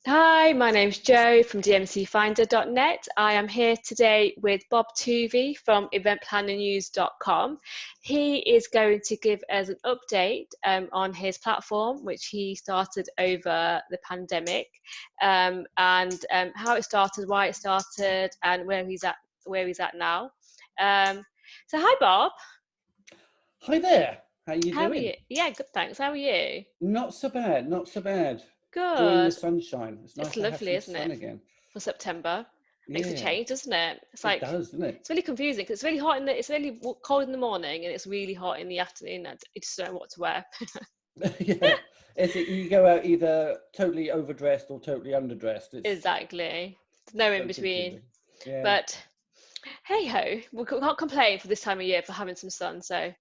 Hi, my name's Jo from DMCFinder.net. I am here today with Bob Tuvey from eventplannernews.com. He is going to give us an update on his platform, which he started over the pandemic, and how it started, why it started, and where he's at now. So hi, Bob. Hi there. How you How are doing? you? Yeah, good, thanks. How are you? Not so bad, not so bad. Enjoying the Good. sunshine. It's It's nice to have lovely, some isn't sun it? again. For September. Makes a Yeah, change, doesn't it? It's it like does, doesn't it? it's really confusing because it's really hot it's really cold in the morning and it's really hot in the afternoon. And you just don't know what to wear. Yeah. You go out either totally overdressed or totally underdressed. It's Exactly. There's no in so between. confusing. Yeah. But hey ho, we can't complain for this time of year for having some sun. Oh, So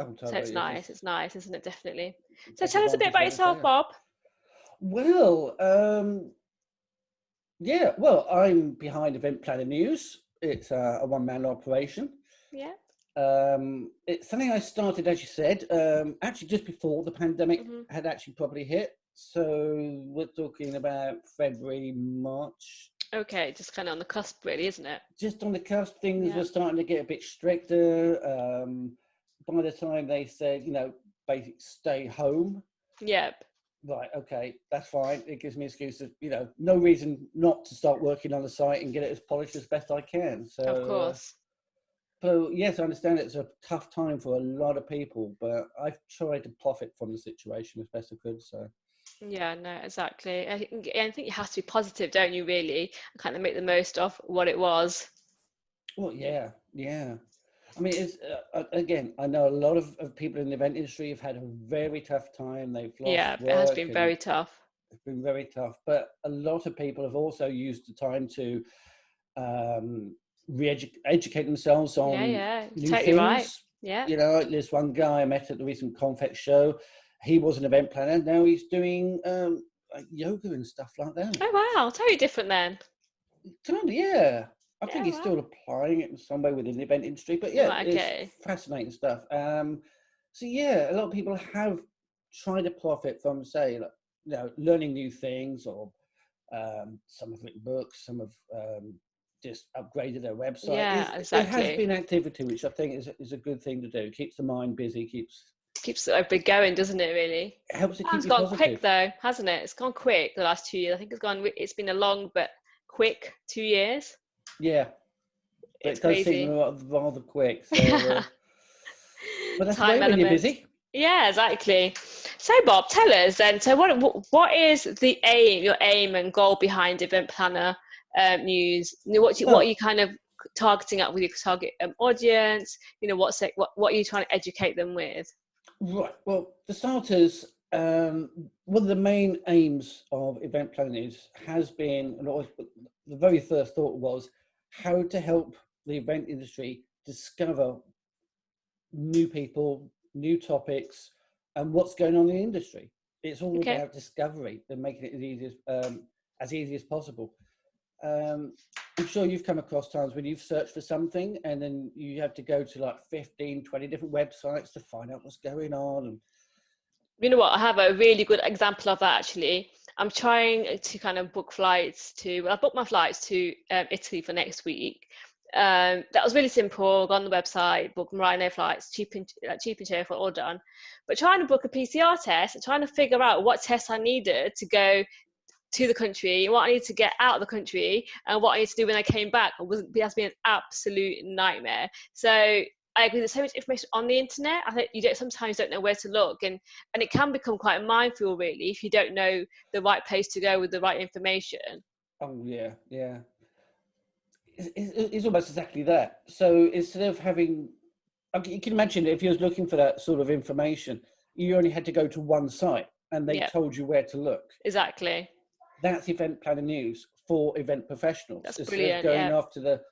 it's totally. It's nice. just It's nice, isn't it? Definitely. So take tell us a bit advantage about while it's yourself, there. Bob. Well, yeah. Well, I'm behind Event Planner News. It's a one-man operation. Yeah. It's something I started, as you said, actually just before the pandemic hmm had actually probably hit. So we're talking about February, March. Okay, just kind of on the cusp, really, isn't it? Just on the cusp, things Yeah. were starting to get a bit stricter. By the time they said, basically stay home, Yep. right, okay, that's fine. It gives me an excuse to, no reason not to start working on the site and get it as polished as best I can. Of So course. So yes, I understand it's a tough time for a lot of people, but I've tried to profit from the situation as best I could. So, Yeah, no, exactly. I think you have to be positive, don't you, really? And kind of make the most of what it was. well, yeah, yeah. I mean, it's again, I know a lot of people in the event industry have had a very tough time. They've lost Yeah, it has work been and very tough. it's been very tough. But a lot of people have also used the time to educate themselves Yeah, on yeah, you're new totally right. things. Yeah. Like this one guy I met at the recent Confex show, he was an event planner. Now he's doing like yoga and stuff like that. Oh, wow, totally different then. Kind of, yeah. I think Yeah, he's wow. still applying it in some way within the event industry, but yeah, Right, it's okay. fascinating stuff. So yeah, a lot of people have tried to profit from, say, like, learning new things, or some have written books, some have just upgraded their website. Yeah, There has exactly. been activity, which I think is a good thing to do. Keeps the mind busy, Keeps everybody going, doesn't it, really? helps to keep Time's you gone quick positive. though, hasn't it? It's gone quick the last 2 years. I think it's been a long but quick 2 years. Yeah, but It's it does seem crazy. rather quick. So, but that's the way Time when you're element. busy. Yeah, exactly. So, Bob, tell us then. So, what is the aim, your aim and goal behind Event Planner News? What are you Well, kind of targeting at with your target audience? What are you trying to educate them with? right. Well, for starters, one of the main aims of event planning has been, and always, the very first thought was how to help the event industry discover new people, new topics, and what's going on in the industry. It's all Okay. about discovery and making it as easy as possible. Um, I'm sure you've come across times when you've searched for something and then you have to go to like 15, 20 different websites to find out what's going on. And You know what? I have a really good example of that actually. I'm trying to kind of book flights to. Well, I booked my flights to Italy for next week. That was really simple. Go on the website, book Ryanair flights, cheap and cheerful, all done. But trying to book a PCR test and trying to figure out what tests I needed to go to the country, what I need to get out of the country, and what I need to do when I came back has been an absolute nightmare. So I agree. There's so much information on the internet. I think sometimes don't know where to look, and it can become quite a minefield really if you don't know the right place to go with the right information. oh yeah, yeah, it's almost exactly that. So instead of having, you can imagine if you was looking for that sort of information, you only had to go to one site and they Yeah, told you where to look. exactly. That's Event Planner News for event professionals. That's Instead of brilliant. going Yeah, after the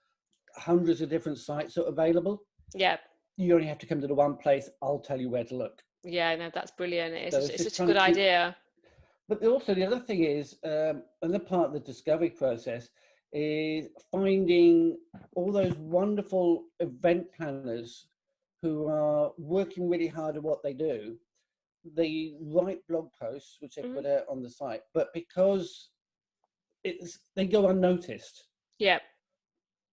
hundreds of different sites that are available, yeah, you only have to come to the one place. I'll tell you where to look. yeah. No, that's brilliant. So it's It's just such a trying to good keep. idea. But also the other thing is, another part of the discovery process is finding all those wonderful event planners who are working really hard at what they do. They write blog posts, which they hmm put out on the site, but because they go unnoticed. Yeah.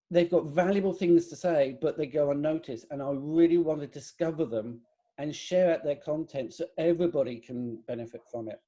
They've got valuable things to say, but they go unnoticed. And I really want to discover them and share out their content so everybody can benefit from it.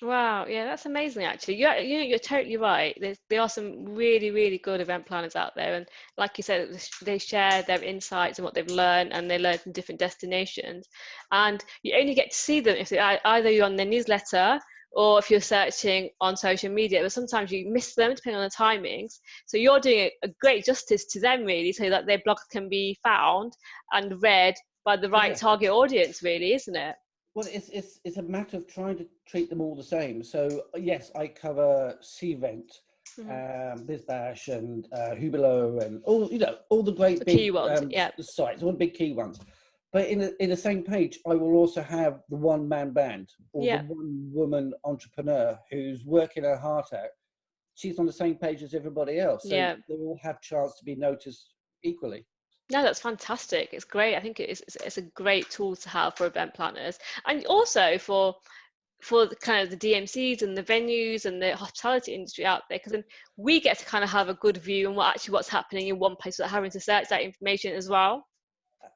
Wow, yeah, that's amazing actually. You're totally right. There are some really, really good event planners out there, and like you said, they share their insights and what they've learned, and they learn from different destinations. And you only get to see them if either you're on their newsletter or if you're searching on social media. But sometimes you miss them depending on the timings. So you're doing a great justice to them really, so that their blog can be found and read by the right Yeah. target audience, really, isn't it? Well, it's a matter of trying to treat them all the same. So yes, I cover Cvent, BizBash, and Hubilo, and all the great The big key ones, yeah. sites, all the big key ones. But in the same page, I will also have the one-man band or the one-woman entrepreneur who's working her heart out. She's on the same page as everybody else, so Yeah. they all have chance to be noticed equally. No, that's fantastic. It's great. I think it's a great tool to have for event planners, and also for the kind of the DMCs and the venues and the hospitality industry out there, because then we get to kind of have a good view on what's happening in one place without having to search that information as well.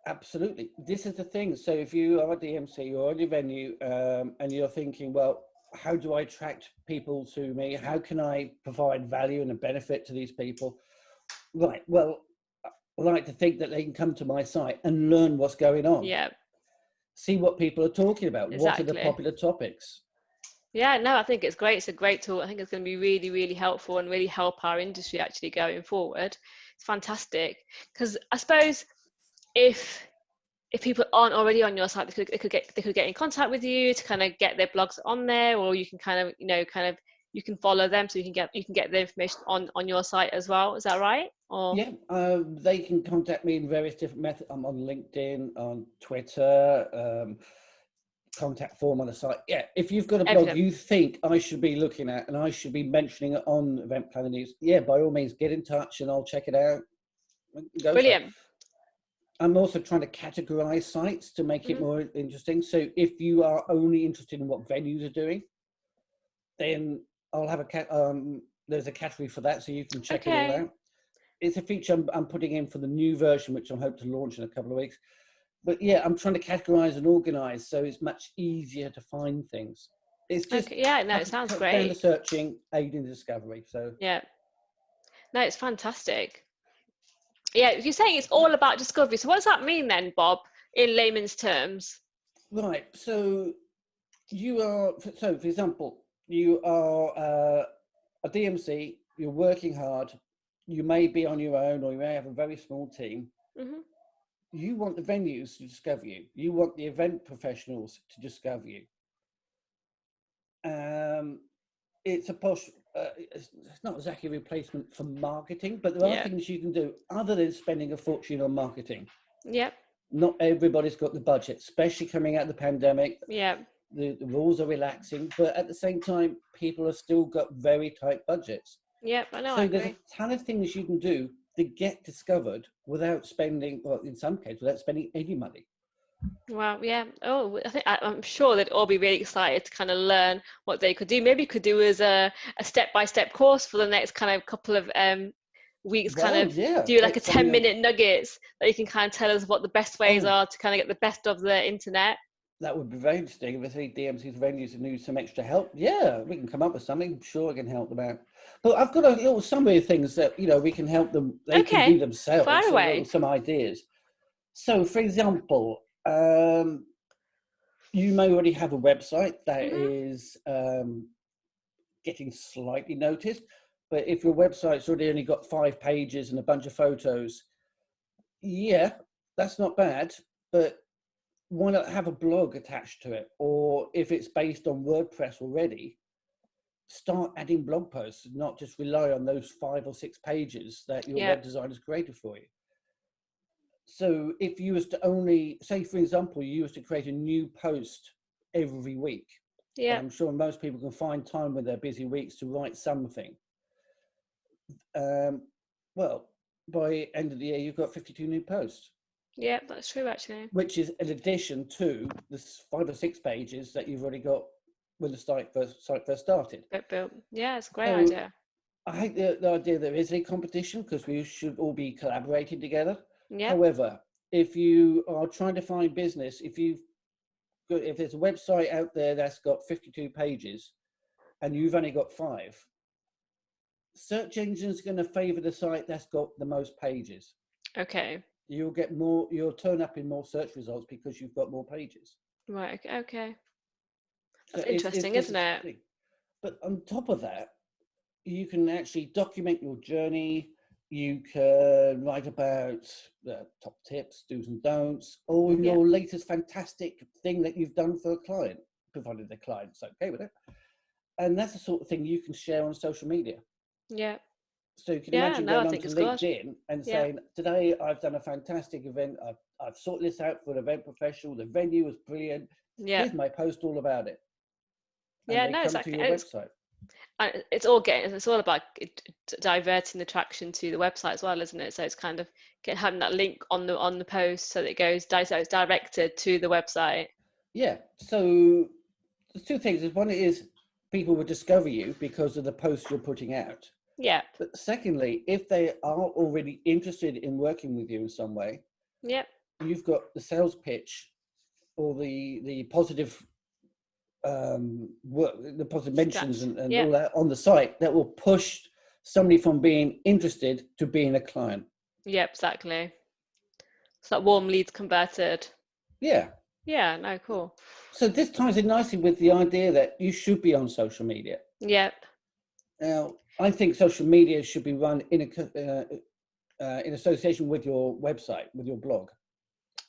Absolutely. This is the thing. So if you are a DMC or a venue and you're thinking, well, how do I attract people to me? How can I provide value and a benefit to these people? Right. Well, I like to think that they can come to my site and learn what's going on. Yeah, See what people are talking about. What are the exactly. popular topics? Yeah, no, I think it's great. It's a great tool. I think it's going to be really, really helpful and really help our industry actually going forward. It's fantastic, because I suppose if people aren't already on your site, they could get in contact with you to kind of get their blogs on there, or you can kind of you can follow them, so you can get the information on your site as well. Is that right? Or Yeah, they can contact me in various different methods. I'm on LinkedIn, on Twitter, contact form on the site. Yeah, if you've got a blog everything. you think I should be looking at and I should be mentioning it on Event Planner News, yeah, by all means, get in touch and I'll check it out. Go Brilliant. for it. I'm also trying to categorize sites to make it more interesting. So if you are only interested in what venues are doing, then I'll have there's a category for that, so you can check it all out. It's a feature I'm putting in for the new version, which I hope to launch in a couple of weeks. But yeah, I'm trying to categorize and organize so it's much easier to find things. It's just yeah, no, it sounds great. Down to searching, aiding the discovery. So yeah, no, it's fantastic. Yeah, you're saying it's all about discovery. So what does that mean then, Bob, in layman's terms? Right. So for example, you are a DMC. You're working hard. You may be on your own, or you may have a very small team. You want the venues to discover you. You want the event professionals to discover you. It's it's not exactly a replacement for marketing, but there are things you can do other than spending a fortune on marketing. Yep. Not everybody's got the budget, especially coming out of the pandemic. Yeah. The rules are relaxing, but at the same time, people have still got very tight budgets. Yep, I know. So there's a ton of things you can do to get discovered without spending, well, in some cases, without spending any money. Wow, yeah. Oh, I'm sure they'd all be really excited to kind of learn what they could do. Maybe you could do as a step-by-step course for the next kind of couple of weeks, do like a 10-minute nuggets that you can kind of tell us what the best ways are to kind of get the best of the internet. That would be very interesting. If any DMC's venues need some extra help, yeah, we can come up with something. I'm sure I can help them out. But I've got a little summary of things that, we can help them. They can do themselves. Fire away. Some ideas. So, for example, you may already have a website that is getting slightly noticed. But if your website's already only got 5 pages and a bunch of photos, yeah, that's not bad. But why not have a blog attached to it? Or if it's based on WordPress already, start adding blog posts, not just rely on those 5 or 6 pages that your web designer's created for you. So if you was to only, say for example, you was to create a new post every week, and I'm sure most people can find time with their busy weeks to write something. Well, by end of the year, you've got 52 new posts. Yeah, that's true, actually. Which is in addition to the 5 or 6 pages that you've already got when the site first started. Yeah, it's a great idea. I hate the idea there is a competition because we should all be collaborating together. Yep. However, if you are trying to find business, if there's a website out there that's got 52 pages and you've only got 5, search engine's going to favor the site that's got the most pages. Okay. You'll turn up in more search results because you've got more pages. Right. Okay. So That's interesting, isn't it? thing. But on top of that, you can actually document your journey. You can write about the top tips, do's and don'ts, or Yeah. your latest fantastic thing that you've done for a client, provided the client's okay with it. And that's the sort of thing you can share on social media. Yeah. So you can Yeah. imagine No, I going think onto it's good. LinkedIn and Yeah. saying, today I've done a fantastic event. I've sorted this out for an event professional. The venue was brilliant. Yeah. Here's my post all about it. And Yeah. they No, come exactly. to your website. And it's all about diverting the traction to the website as well, isn't it? So it's kind of having that link on the post so that it goes so it's directed to the website. Yeah. So there's 2 things. One is people will discover you because of the posts you're putting out. Yeah. But secondly, if they are already interested in working with you in some way, Yep. you've got the sales pitch or the positive work, the positive mentions and Yep. all that on the site that will push somebody from being interested to being a client. Yep, exactly. So that warm leads converted. Yeah. Yeah, no, cool. So this ties in nicely with the idea that you should be on social media. Yep. Now, I think social media should be run in association with your website, with your blog.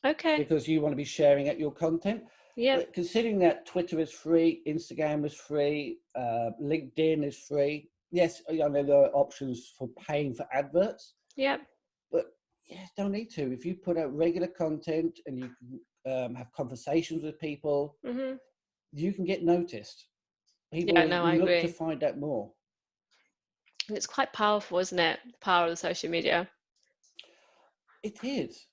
Okay. Because you want to be sharing out your content. Yeah. But considering that Twitter is free, Instagram is free, LinkedIn is free. Yes, I know there are options for paying for adverts. Yep. But yeah, don't need to. If you put out regular content and you can have conversations with people, you can get noticed. People Yeah, no, I look to agree. find out more. And it's quite powerful, isn't it? The power of the social media. It is.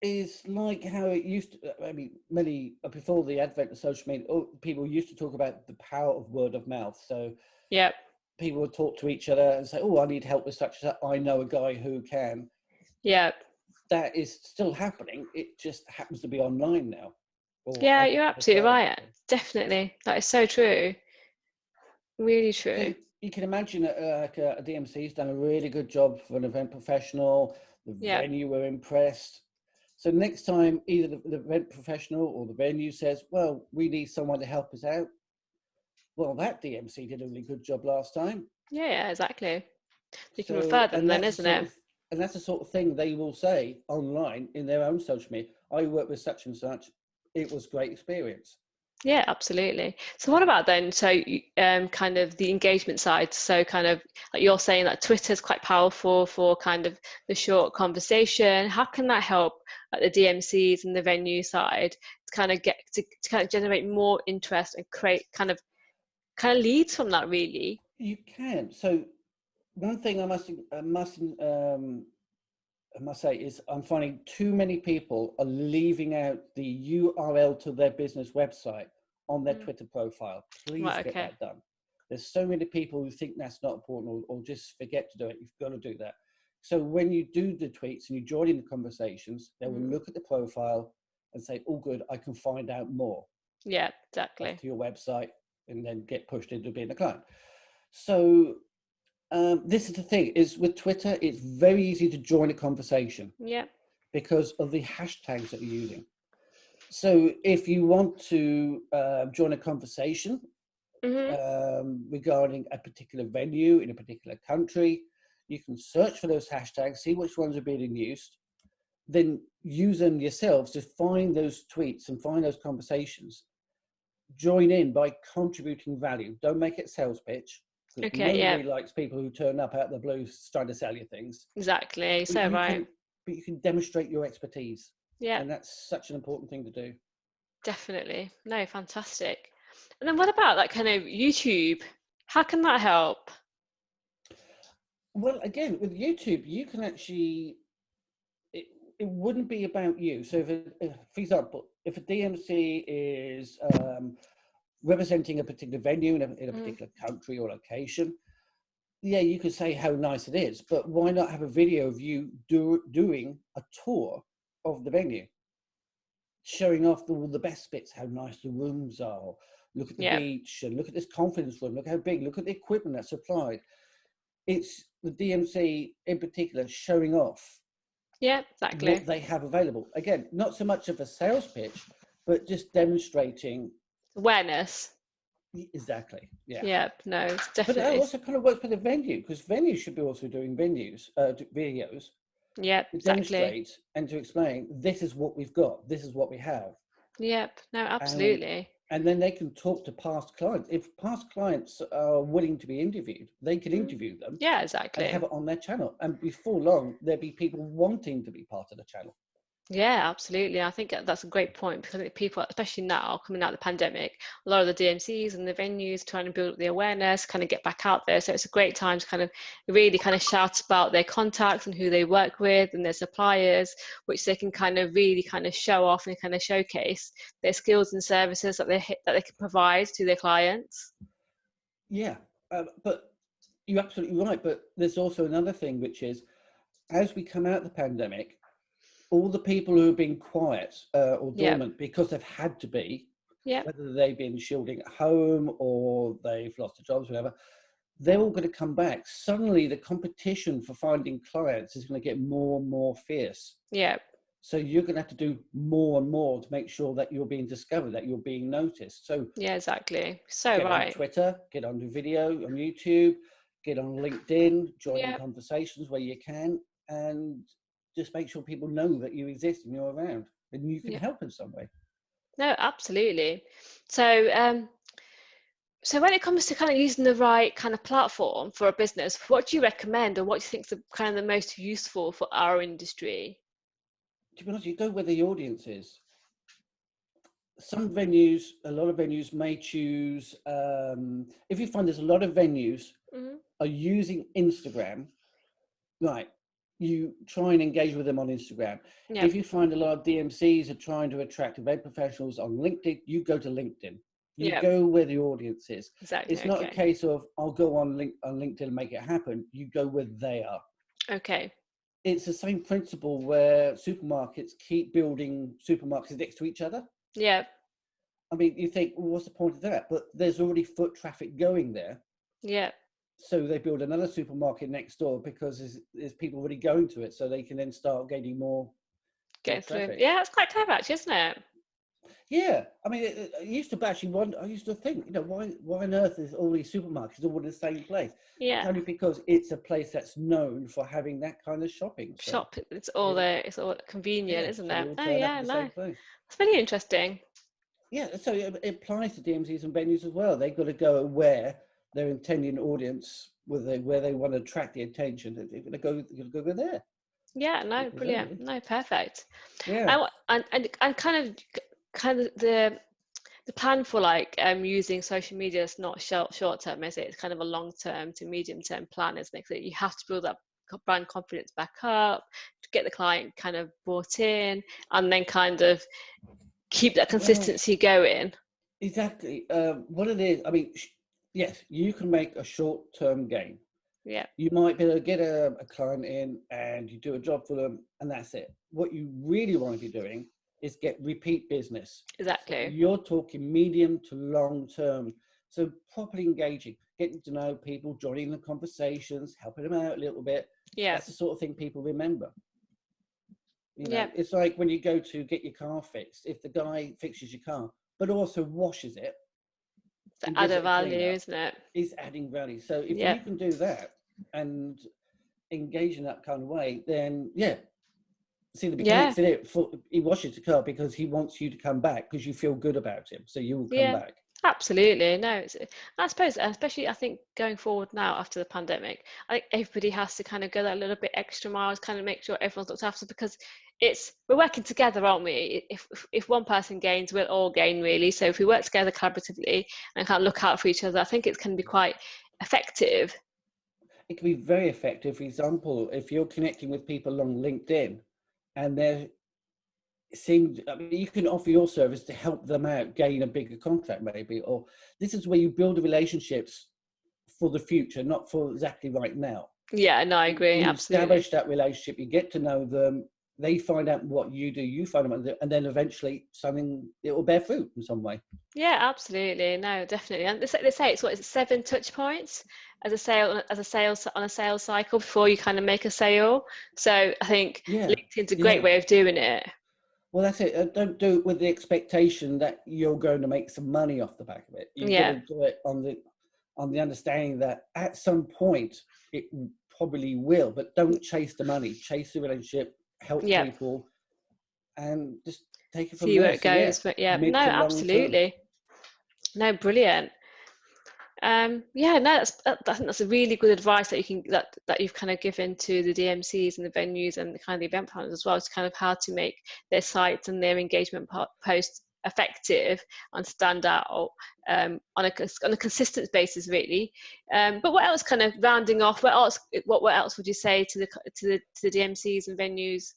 It's like how it used to, I mean, before the advent of social media, people used to talk about the power of word of mouth. So Yep. people would talk to each other and say, oh, I need help with such and such. I know a guy who can. Yep. That is still happening. It just happens to be online now. Yeah, you're absolutely right. Definitely. That is so true. Really true. So you can imagine a DMC's done a really good job for an event professional. The venue were impressed. So next time, either the event professional or the venue says, well, we need someone to help us out. Well, that DMC did a really good job last time. Yeah, exactly. You can refer them then, isn't it? And that's the sort of thing they will say online in their own social media. I work with such and such. It was a great experience. Yeah, absolutely. So what about then, so kind of the engagement side, so kind of like you're saying that Twitter is quite powerful for kind of the short conversation. How can that help at the DMCs and the venue side to kind of get to kind of generate more interest and create kind of leads from that, really? You can. So one thing I must say is I'm finding too many people are leaving out the URL to their business website on their Twitter profile. Please get that done. There's so many people who think that's not important or just forget to do it. You've got to do that. So when you do the tweets and you join in the conversations, they will look at the profile and say, oh, good, I can find out more. Yeah, exactly. To your website and then get pushed into being a client. So this is the thing, is with Twitter, it's very easy to join a conversation. Yeah. Because of the hashtags that you're using. So if you want to join a conversation regarding a particular venue in a particular country, you can search for those hashtags, see which ones are being used, then use them yourselves to find those tweets and find those conversations. Join in by contributing value. Don't make it a sales pitch. Okay, nobody likes people who turn up out of the blue trying to sell you things. Exactly. So right. But you can demonstrate your expertise. Yeah. And that's such an important thing to do. Definitely. No, fantastic. And then what about that kind of YouTube? How can that help? Well, again, with YouTube, you can actually, it wouldn't be about you. So if for example, if a DMC is representing a particular venue in a particular country or location, yeah, you could say how nice it is, but why not have a video of you doing a tour of the venue, showing off all the best bits, how nice the rooms are, look at the Yeah. beach, and look at this conference room, look how big, look at the equipment that's supplied. It's the DMC in particular showing off Yeah, exactly. what they have available. Again, not so much of a sales pitch, but just demonstrating. Awareness. Exactly, yeah. Yeah, no, it's But it definitely. also kind of works for the venue, because venues should be also doing videos Yeah, to exactly. demonstrate and to explain, this is what we've got, this is what we have. Yep, no, And absolutely. and then they can talk to past clients. If past clients are willing to be interviewed, they can Mm. interview them Yeah, and exactly. have it on their channel. And before long, there'll be people wanting to be part of the channel. Yeah, absolutely. I think that's a great point because I think people, especially now coming out of the pandemic, a lot of the DMCs and the venues trying to build up the awareness, kind of get back out there. So it's a great time to kind of really kind of shout about their contacts and who they work with and their suppliers, which they can kind of really kind of show off and kind of showcase their skills and services that they can provide to their clients. Yeah, but you're absolutely right. But there's also another thing, which is as we come out of the pandemic, all the people who have been quiet or Yep. dormant because they've had to be, Yep. whether they've been shielding at home or they've lost their jobs, whatever, they're all going to come back. Suddenly, the competition for finding clients is going to get more and more fierce. Yep. So you're going to have to do more and more to make sure that you're being discovered, that you're being noticed. So Yeah, exactly. So get on right. Twitter, get on the video on YouTube, get on LinkedIn, join in Yep. conversations where you can, and just make sure people know that you exist and you're around and you can Yep. help in some way. No, absolutely. So, so when it comes to kind of using the right kind of platform for a business, what do you recommend or what do you think is the kind of the most useful for our industry? To be honest, you go where the audience is. Some venues, a lot of venues may choose, if you find there's a lot of venues Hmm. are using Instagram, right, you try and engage with them on Instagram. Yep. If you find a lot of DMCs are trying to attract event professionals on LinkedIn, you go to LinkedIn. You Yep. go where the audience is. Exactly. It's not a Okay. case of I'll go on LinkedIn and make it happen. You go where they are. Okay. It's the same principle where supermarkets keep building supermarkets next to each other. Yep. I mean, you think, well, what's the point of that? But there's already foot traffic going there. Yep. So they build another supermarket next door because there's people already going to it. So they can then start gaining more Getting through. traffic. Yeah, that's quite clever actually, isn't it? Yeah. I mean, I used to actually wonder, I used to think, why on earth is all these supermarkets all in the same place? It's Yeah. only because it's a place that's known for having that kind of shopping. So, Shop. It's all it, there. It's all convenient, yeah. isn't So they it? all Oh turn up yeah, at the no. same place. That's really interesting. Yeah, so it applies to DMCs and venues as well. They've got to go where their intending audience, where they want to attract the attention. They're going to go there. Yeah, no, brilliant. Exactly. No, perfect. Yeah. And kind of the plan for like using social media is not short term, is it? It's kind of a long term to medium term plan, isn't it? That you have to build that brand confidence back up to get the client kind of bought in and then kind of keep that Well, consistency going. exactly. What it is, I mean, yes, you can make a short-term gain. Yeah, You might be able to get a client in and you do a job for them and that's it. What you really want to be doing is get repeat business. So exactly. you're talking medium to long term. So properly engaging, getting to know people, joining the conversations, helping them out a little bit. Yeah, That's the sort of thing people remember. yeah. It's like when you go to get your car fixed, if the guy fixes your car, but also washes it The and gives added it a clean value, up, isn't it? is adding value. So if Yeah, you can do that and engage in that kind of way, then yeah. See, the yeah, mechanics in it, he washes the car because he wants you to come back because you feel good about him. So you will come yeah. back. Absolutely. No, I suppose, especially I think going forward now after the pandemic, I think everybody has to kind of go that little bit extra miles, kind of make sure everyone's looked after because we're working together, aren't we? If one person gains, we'll all gain really. So if we work together collaboratively and kind of look out for each other, I think it's going to be quite effective. It can be very effective. For example, if you're connecting with people on LinkedIn and they're seeing, I mean, you can offer your service to help them out gain a bigger contract maybe, or this is where you build the relationships for the future, not for exactly right now. Yeah, no, I agree. You Absolutely. establish that relationship, you get to know them, they find out what you do, you find out, and then eventually it will bear fruit in some way. Yeah, absolutely. No, definitely. And they say it's what is it, 7 touch points as a sales on a sales cycle before you kind of make a sale. So I think LinkedIn's a great way of doing it. Well, that's it. Don't do it with the expectation that you're going to make some money off the back of it. You've got to do it on the understanding that at some point it probably will, but don't chase the money. Chase the relationship, help people, and just take it from see there. where it goes. But yeah, no, absolutely. No, brilliant. Yeah, no, I think that's a really good advice that you can that you've kind of given to the DMCs and the venues and the kind of the event planners as well, to kind of how to make their sites and their engagement posts effective and stand out on a consistent basis, really. But what else, kind of rounding off, what else would you say to the DMCs and venues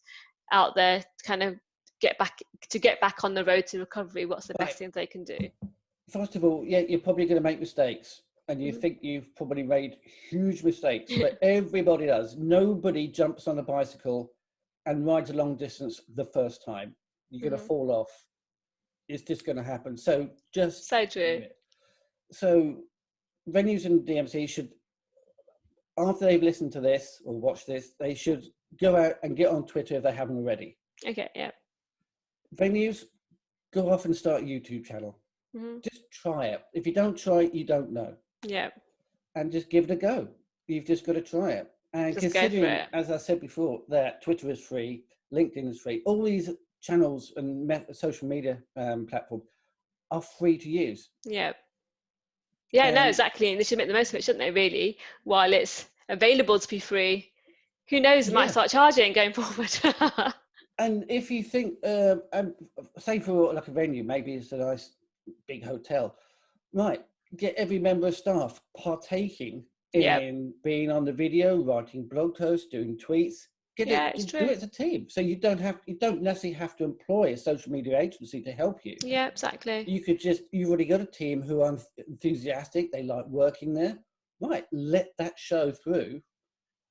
out there to kind of get back on the road to recovery? What's the best things they can do? First of all, you're probably going to make mistakes, and you think you've probably made huge mistakes, but everybody does. Nobody jumps on a bicycle and rides a long distance the first time. You're going to fall off. It's just going to happen. So just so true. So venues and DMC should, after they've listened to this or watched this, they should go out and get on Twitter if they haven't already. Okay, yeah. Venues, go off and start a YouTube channel. Just try it. If you don't try it, you don't know. Yeah. And just give it a go. You've just got to try it. And just considering, as I said before, that Twitter is free, LinkedIn is free, all these channels and social media platforms are free to use. Yeah. Yeah, no, exactly. And they should make the most of it, shouldn't they, really? While it's available to be free, who knows, it might start charging going forward. And if you think, say for like a venue, maybe it's a nice big hotel, right, get every member of staff partaking in being on the video, writing blog posts, doing tweets, do it as a team. So you don't necessarily have to employ a social media agency to help you. Yeah, exactly. You've already got a team who are enthusiastic, they like working there, right, let that show through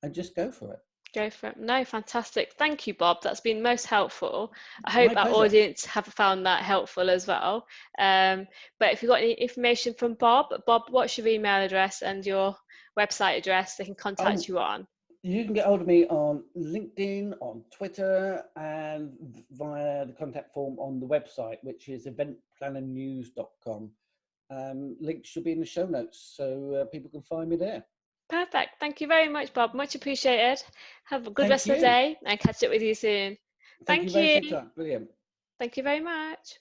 and just go for it. Go for it. No, fantastic. Thank you, Bob. That's been most helpful. I hope our audience have found that helpful as well. But if you've got any information from Bob, what's your email address and your website address they can contact you on? You can get hold of me on LinkedIn, on Twitter, and via the contact form on the website, which is eventplannernews.com. Link should be in the show notes, so people can find me there. Perfect. Thank you very much, Bob. Much appreciated. Have a good rest of the day and catch up with you soon. Thank you. Very much for your time. Brilliant. Thank you very much.